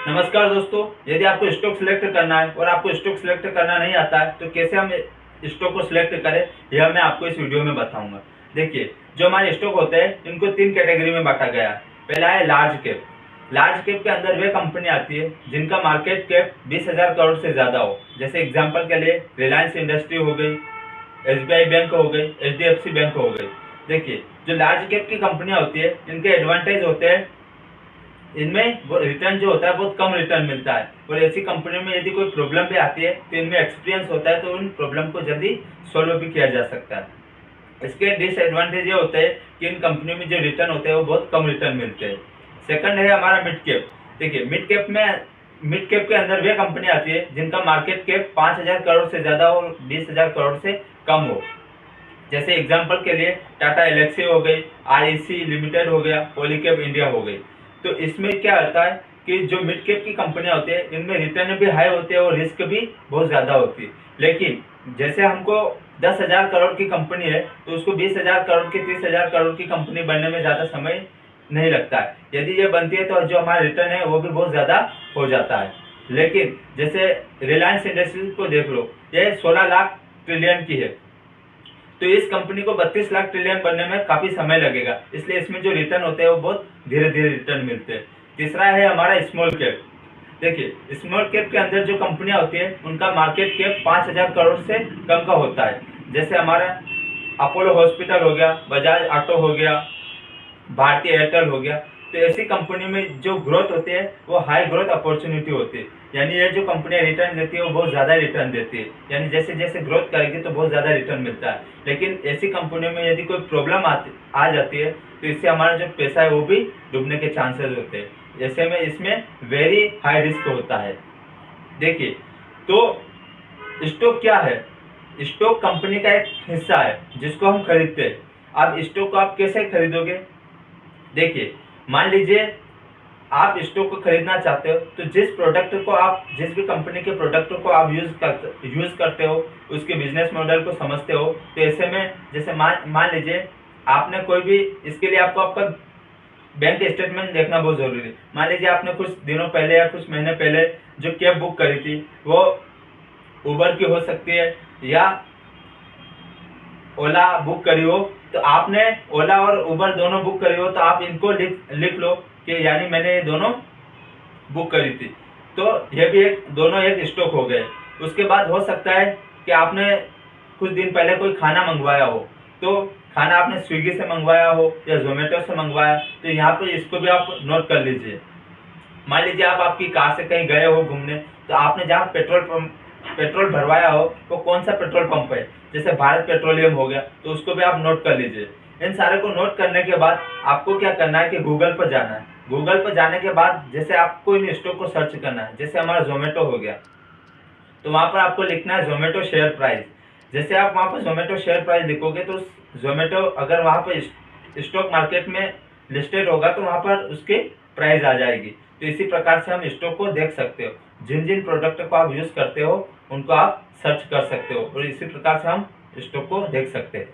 नमस्कार दोस्तों, यदि आपको स्टॉक सिलेक्ट करना है और आपको स्टॉक सिलेक्ट करना नहीं आता है तो कैसे हम स्टॉक को सिलेक्ट करें, यह मैं आपको इस वीडियो में बताऊंगा। देखिए, जो हमारे स्टॉक होते हैं इनको 3 कैटेगरी में बांटा गया है। पहला है लार्ज कैप। लार्ज कैप के अंदर वे कंपनी आती है जिनका मार्केट कैप 20,000 करोड़ से ज़्यादा हो। जैसे एग्जाम्पल के लिए रिलायंस इंडस्ट्री हो गई, SBI बैंक हो गई, HDFC बैंक हो गई। देखिए, जो लार्ज कैप की कंपनियां होती है इनके एडवांटेज होते हैं, इनमें रिटर्न जो होता है बहुत कम रिटर्न मिलता है। और ऐसी कंपनियों में यदि कोई प्रॉब्लम भी आती है तो इनमें एक्सपीरियंस होता है, तो उन प्रॉब्लम को जल्दी सॉल्व भी किया जा सकता है। इसके डिसएडवांटेज ये होते हैं कि इन कंपनियों में जो रिटर्न होते हैं वो बहुत कम रिटर्न मिलते हैं। सेकंड है हमारा मिड कैप। देखिए, मिड कैप के अंदर वे कंपनी आती है जिनका मार्केट कैप 5,000 करोड़ से ज़्यादा और 20,000 करोड़ से कम हो। जैसे एग्जाम्पल के लिए टाटा एलेक्सी हो गई, REC लिमिटेड हो गया, पॉलीकैब इंडिया हो गई। तो इसमें क्या होता है कि जो मिड कैप की कंपनियां होती है इनमें रिटर्न भी हाई होते हैं और रिस्क भी बहुत ज़्यादा होती है। लेकिन जैसे हमको 10,000 करोड़ की कंपनी है तो उसको 20,000 करोड़ की 30,000 करोड़ की कंपनी बनने में ज़्यादा समय नहीं लगता है। यदि ये बनती है तो जो हमारा रिटर्न है वो भी बहुत ज़्यादा हो जाता है। लेकिन जैसे रिलायंस इंडस्ट्रीज को देख लो, ये 16 लाख ट्रिलियन की है, तो इस कंपनी को 32 लाख ट्रिलियन बनने में काफी समय लगेगा। इसलिए इसमें जो रिटर्न होते हैं वो बहुत धीरे धीरे रिटर्न मिलते हैं। तीसरा है हमारा स्मॉल कैप। देखिए, स्मॉल कैप के अंदर जो कंपनियां होती है उनका मार्केट कैप 5,000 करोड़ से कम का होता है। जैसे हमारा अपोलो हॉस्पिटल हो गया, बजाज ऑटो हो गया, भारतीय एयरटेल हो गया। तो ऐसी कंपनी में जो ग्रोथ होती है वो हाई ग्रोथ अपॉर्चुनिटी होती है, यानी ये जो कंपनियां रिटर्न देती है वो बहुत ज़्यादा रिटर्न देती है, यानी जैसे जैसे ग्रोथ करेगी तो बहुत ज़्यादा रिटर्न मिलता है। लेकिन ऐसी कंपनियों में यदि कोई प्रॉब्लम आ जाती है तो इससे हमारा जो पैसा है वो भी डूबने के चांसेस होते हैं। जैसे में इसमें वेरी हाई रिस्क होता है। देखिए, तो स्टॉक क्या है? स्टॉक कंपनी का एक हिस्सा है जिसको हम खरीदते हैं। अब स्टॉक को आप कैसे खरीदोगे? देखिए, मान लीजिए आप स्टॉक को खरीदना चाहते हो तो जिस प्रोडक्ट को आप, जिस भी कंपनी के प्रोडक्ट को आप यूज करते हो, उसके बिजनेस मॉडल को समझते हो, तो ऐसे में जैसे मान लीजिए आपने कोई भी, इसके लिए आपको आपका बैंक स्टेटमेंट देखना बहुत जरूरी है। मान लीजिए आपने कुछ दिनों पहले या कुछ महीने पहले जो कैब बुक करी थी वो उबर की हो सकती है या ओला बुक करी हो, तो आपने ओला और उबर दोनों बुक करी हो तो आप इनको लिख लो कि यानी मैंने ये दोनों बुक करी थी। तो ये भी दोनों एक स्टॉक हो गए। उसके बाद हो सकता है कि आपने कुछ दिन पहले कोई खाना मंगवाया हो, तो खाना आपने स्विगी से मंगवाया हो या जोमेटो से मंगवाया, तो यहाँ पर इसको भी आप नोट कर लीजिए। मान लीजिए आप आपकी कार से कहीं गए हो घूमने, तो आपने जहाँ पेट्रोल भरवाया हो वो कौन सा पेट्रोल पंप है, जैसे भारत पेट्रोलियम हो गया, तो उसको भी आप नोट कर लीजिए। इन सारे को नोट करने के बाद आपको क्या करना है कि गूगल पर जाना है। गूगल पर जाने के बाद जैसे आपको इन स्टॉक को सर्च करना है, जैसे हमारा जोमेटो हो गया, तो वहाँ पर आपको लिखना है जोमेटो शेयर प्राइस। जैसे आप वहाँ पर जोमेटो शेयर प्राइस लिखोगे तो जोमेटो अगर वहाँ पर स्टॉक मार्केट में लिस्टेड होगा तो वहाँ पर उसकी प्राइस आ जाएगी। तो इसी प्रकार से हम स्टॉक को देख सकते हो। जिन जिन प्रोडक्ट को आप यूज़ करते हो उनको आप सर्च कर सकते हो और इसी प्रकार से हम स्टॉक को देख सकते हैं।